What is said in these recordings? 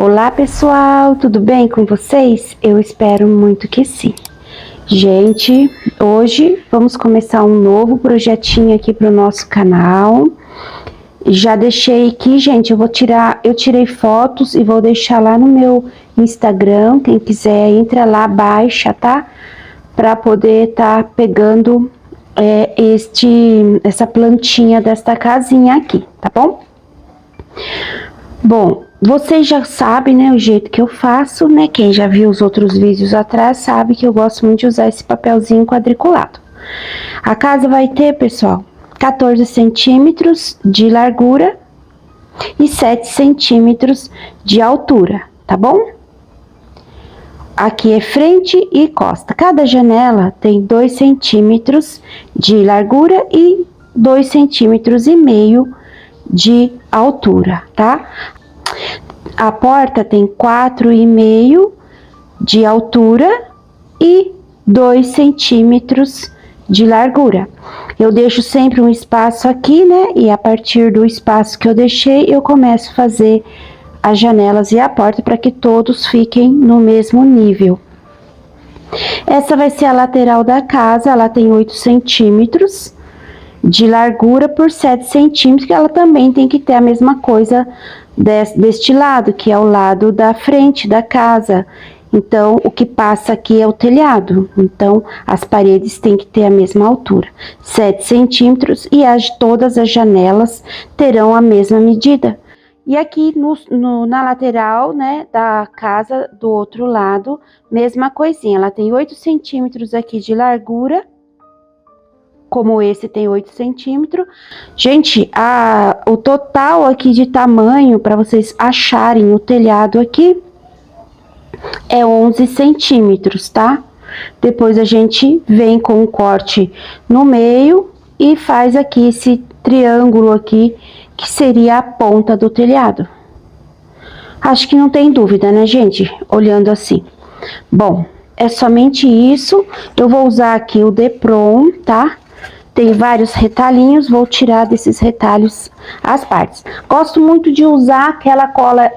Olá pessoal, tudo bem com vocês? Eu espero muito que sim. Gente, hoje vamos começar um novo projetinho aqui para o nosso canal. Já deixei aqui, gente, eu tirei fotos e vou deixar lá no meu Instagram. Quem quiser, entra lá, baixa, tá? Para poder estar pegando essa plantinha desta casinha aqui, tá bom? Bom, vocês já sabem, né, o jeito que eu faço, né? Quem já viu os outros vídeos atrás sabe que eu gosto muito de usar esse papelzinho quadriculado. A casa vai ter, pessoal, 14 centímetros de largura e 7 centímetros de altura, tá bom? Aqui é frente e costa. Cada janela tem 2 centímetros de largura e 2,5 centímetros de altura, tá? A porta tem 4,5 de altura e 2 centímetros de largura. Eu deixo sempre um espaço aqui, né? E a partir do espaço que eu deixei, eu começo a fazer as janelas e a porta para que todos fiquem no mesmo nível. Essa vai ser a lateral da casa, ela tem 8 centímetros de largura por 7 centímetros, que ela também tem que ter a mesma coisa deste lado, que é o lado da frente da casa. Então, o que passa aqui é o telhado, então as paredes têm que ter a mesma altura, 7 centímetros, e todas as janelas terão a mesma medida. E aqui na lateral, né, da casa do outro lado, mesma coisinha, ela tem 8 centímetros aqui de largura, como esse tem 8 centímetros. Gente, o total aqui de tamanho, para vocês acharem o telhado aqui, é 11 centímetros, tá? Depois a gente vem com um corte no meio e faz aqui esse triângulo aqui, que seria a ponta do telhado. Acho que não tem dúvida, né, gente? Olhando assim. Bom, é somente isso. Eu vou usar aqui o Depron, tá? Tem vários retalhinhos, vou tirar desses retalhos as partes. Gosto muito de usar aquela cola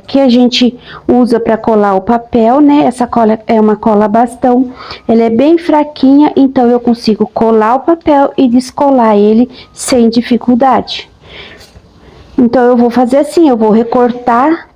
que a gente usa para colar o papel, né? Essa cola é uma cola bastão, ela é bem fraquinha, então eu consigo colar o papel e descolar ele sem dificuldade. Então eu vou fazer assim, eu vou recortar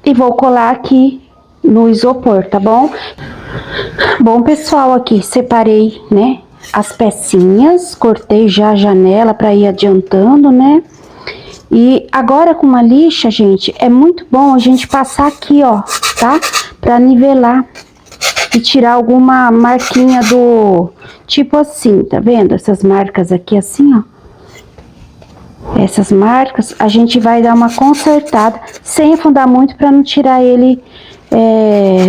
e vou colar aqui no isopor, tá bom? Bom, pessoal, aqui separei, né, as pecinhas, cortei já a janela para ir adiantando, né? E agora com uma lixa, gente, é muito bom a gente passar aqui, ó, tá? Para nivelar e tirar alguma marquinha tipo assim, tá vendo? Essas marcas aqui assim, ó. Essas marcas, a gente vai dar uma consertada, sem afundar muito para não tirar ele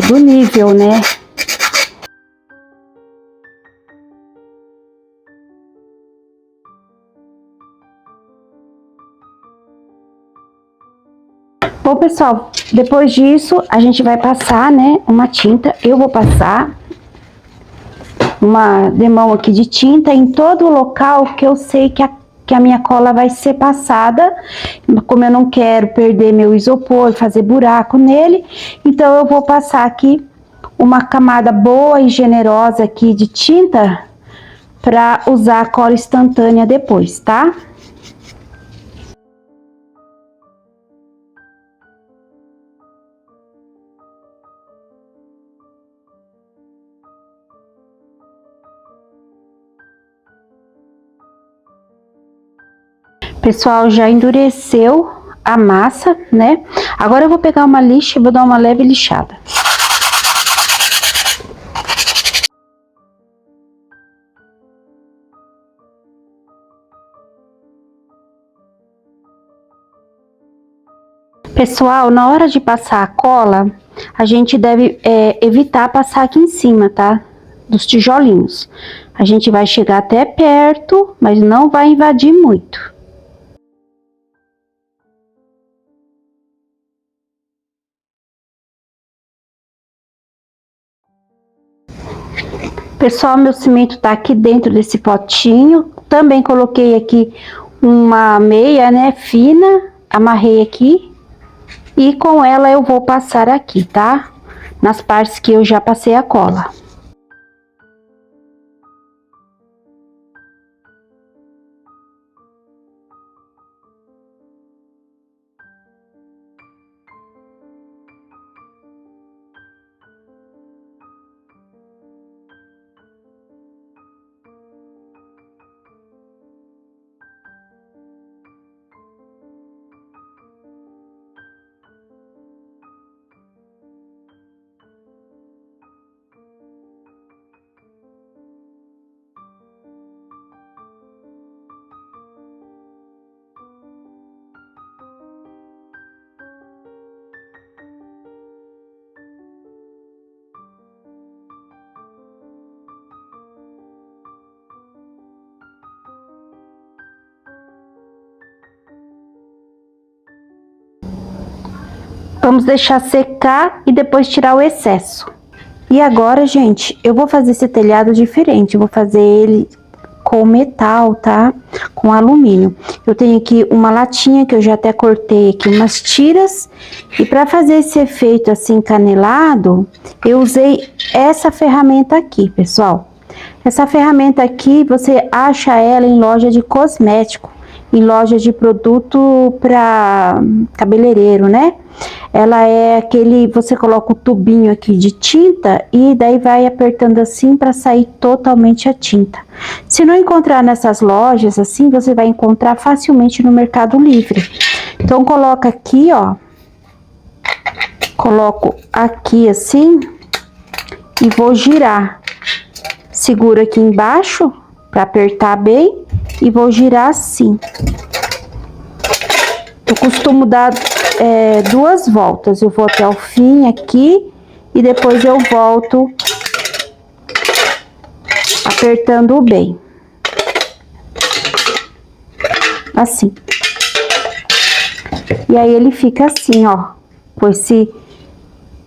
do nível, né? Bom, pessoal, depois disso, a gente vai passar, né, uma tinta. Eu vou passar uma demão aqui de tinta em todo o local que eu sei que a minha cola vai ser passada. Como eu não quero perder meu isopor, fazer buraco nele, então eu vou passar aqui uma camada boa e generosa aqui de tinta para usar a cola instantânea depois, tá? Pessoal, já endureceu a massa, né? Agora eu vou pegar uma lixa e vou dar uma leve lixada. Pessoal, na hora de passar a cola, a gente deve evitar passar aqui em cima, tá? Dos tijolinhos. A gente vai chegar até perto, mas não vai invadir muito. Pessoal, meu cimento tá aqui dentro desse potinho. Também coloquei aqui uma meia, né, fina, amarrei aqui E com ela eu vou passar aqui, tá? Nas partes que eu já passei a cola. Vamos deixar secar e depois tirar o excesso. E agora, gente, eu vou fazer esse telhado diferente. Eu vou fazer ele com metal, tá? Com alumínio. Eu tenho aqui uma latinha que eu já até cortei aqui umas tiras. E para fazer esse efeito assim canelado, eu usei essa ferramenta aqui, pessoal. Essa ferramenta aqui, você acha ela em loja de cosmético, em loja de produto para cabeleireiro, né? Ela é aquele, você coloca o tubinho aqui de tinta e daí vai apertando assim para sair totalmente a tinta. Se não encontrar nessas lojas assim, você vai encontrar facilmente no Mercado Livre. Então coloca aqui, ó. Coloco aqui assim e vou girar. Seguro aqui embaixo para apertar bem e vou girar assim. Eu costumo dar 2 voltas. Eu vou até o fim aqui e depois eu volto apertando bem. Assim. E aí ele fica assim, ó,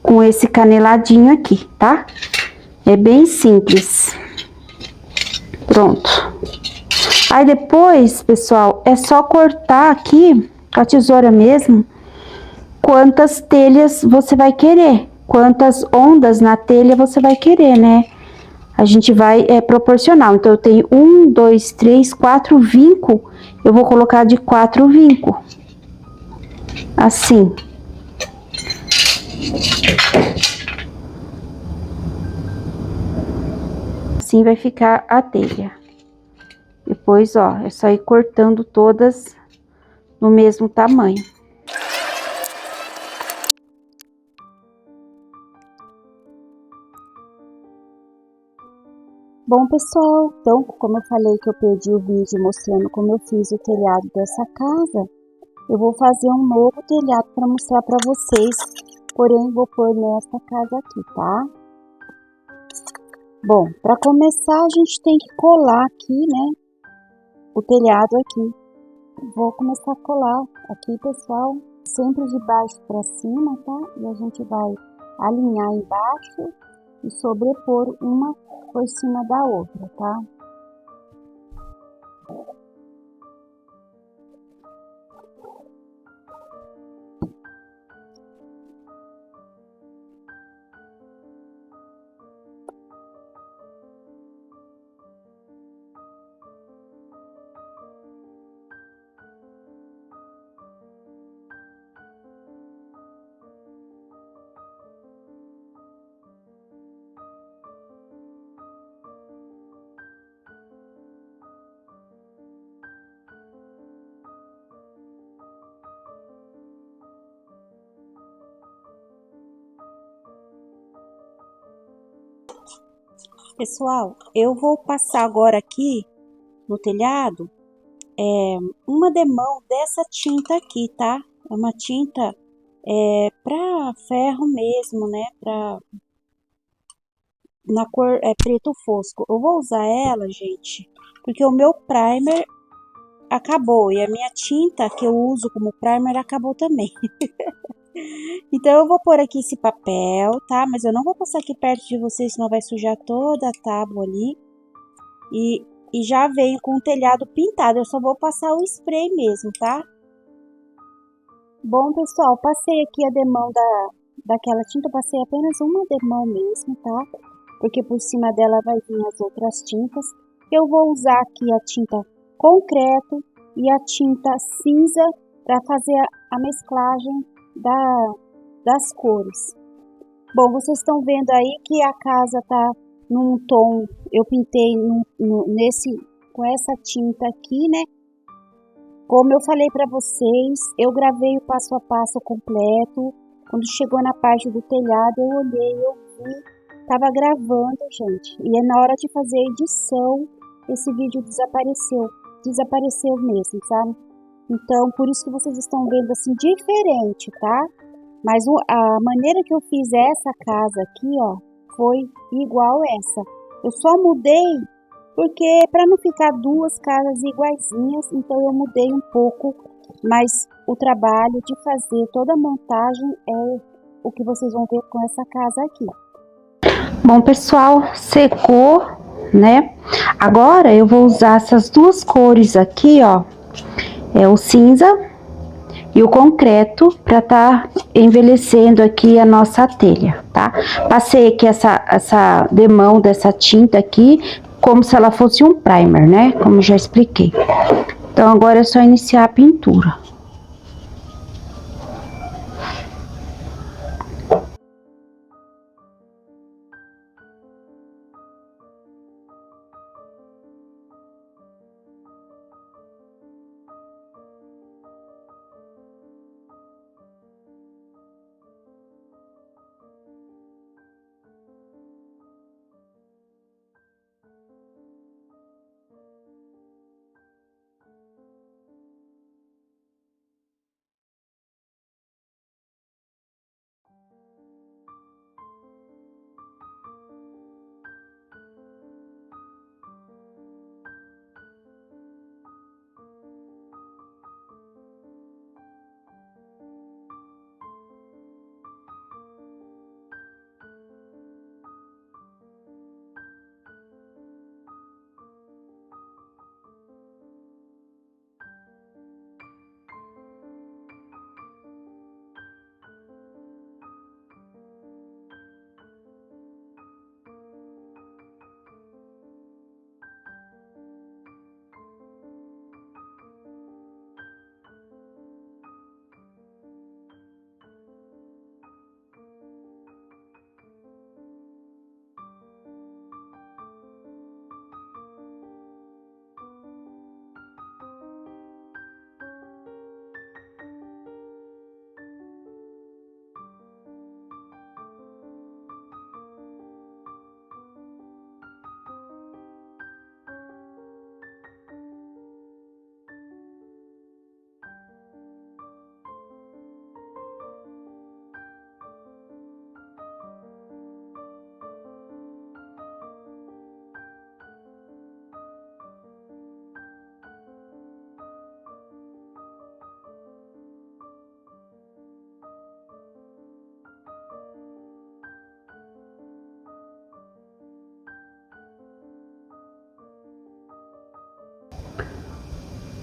com esse caneladinho aqui, tá? É bem simples. Pronto. Aí depois, pessoal, é só cortar aqui com a tesoura mesmo quantas telhas você vai querer, quantas ondas na telha você vai querer, né? A gente vai proporcional. Então eu tenho 1, 2, 3, 4 vinco. Eu vou colocar de 4 vinco. Assim. Assim vai ficar a telha. Depois, ó, é só ir cortando todas no mesmo tamanho. Bom, pessoal, então, como eu falei que eu perdi o vídeo mostrando como eu fiz o telhado dessa casa, eu vou fazer um novo telhado para mostrar para vocês, porém vou pôr nessa casa aqui, tá? Bom, para começar a gente tem que colar aqui, né, o telhado aqui. Vou começar a colar aqui, pessoal, sempre de baixo para cima, tá? E a gente vai alinhar embaixo e sobrepor uma por cima da outra, tá? Pessoal, eu vou passar agora aqui no telhado uma demão dessa tinta aqui, tá? É uma tinta pra ferro mesmo, né? Na cor preto fosco. Eu vou usar ela, gente, porque o meu primer acabou e a minha tinta que eu uso como primer acabou também. Então eu vou pôr aqui esse papel, tá? Mas eu não vou passar aqui perto de vocês, senão vai sujar toda a tábua ali. E já veio com o telhado pintado, eu só vou passar o spray mesmo, tá? Bom, pessoal, passei aqui a demão daquela tinta, eu passei apenas uma demão mesmo, tá? Porque por cima dela vai vir as outras tintas. Eu vou usar aqui a tinta concreto e a tinta cinza para fazer a mesclagem das cores. Bom, vocês estão vendo aí que a casa tá num tom, eu pintei com essa tinta aqui, né? Como eu falei para vocês, eu gravei o passo a passo completo. Quando chegou na parte do telhado, eu olhei, eu vi, tava gravando, gente. E na hora de fazer a edição, esse vídeo desapareceu mesmo, sabe? Então, por isso que vocês estão vendo assim diferente, tá? Mas a maneira que eu fiz essa casa aqui, ó, foi igual essa. Eu só mudei porque para não ficar duas casas iguaizinhas, então eu mudei um pouco, mas o trabalho de fazer toda a montagem é o que vocês vão ver com essa casa aqui. Bom, pessoal, secou, né? Agora eu vou usar essas duas cores aqui, ó, é o cinza e o concreto para tá envelhecendo aqui a nossa telha, tá? Passei aqui essa demão dessa tinta aqui, como se ela fosse um primer, né? Como já expliquei. Então, agora é só iniciar a pintura.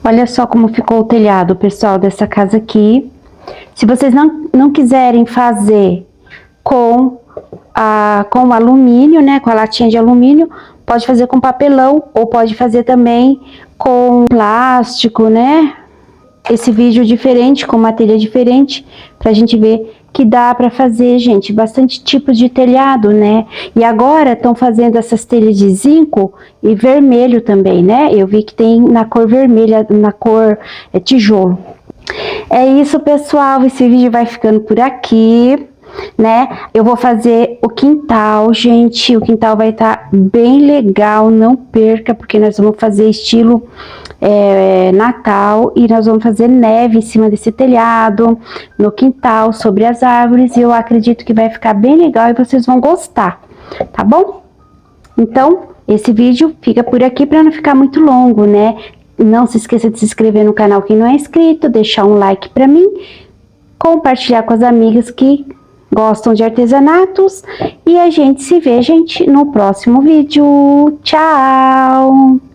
Olha só como ficou o telhado, pessoal, dessa casa aqui. Se vocês não quiserem fazer com alumínio, né, com a latinha de alumínio, pode fazer com papelão ou pode fazer também com plástico, né? Esse vídeo diferente, com uma telha diferente, pra gente ver que dá pra fazer, gente, bastante tipos de telhado, né? E agora estão fazendo essas telhas de zinco e vermelho também, né? Eu vi que tem na cor vermelha, na cor tijolo. É isso, pessoal, esse vídeo vai ficando por aqui, né? Eu vou fazer o quintal, gente, o quintal vai estar bem legal, não perca, porque nós vamos fazer estilo Natal e nós vamos fazer neve em cima desse telhado, no quintal, sobre as árvores, e eu acredito que vai ficar bem legal e vocês vão gostar, tá bom? Então, esse vídeo fica por aqui para não ficar muito longo, né? Não se esqueça de se inscrever no canal quem não é inscrito, deixar um like para mim, compartilhar com as amigas que gostam de artesanatos e a gente se vê, gente, no próximo vídeo. Tchau!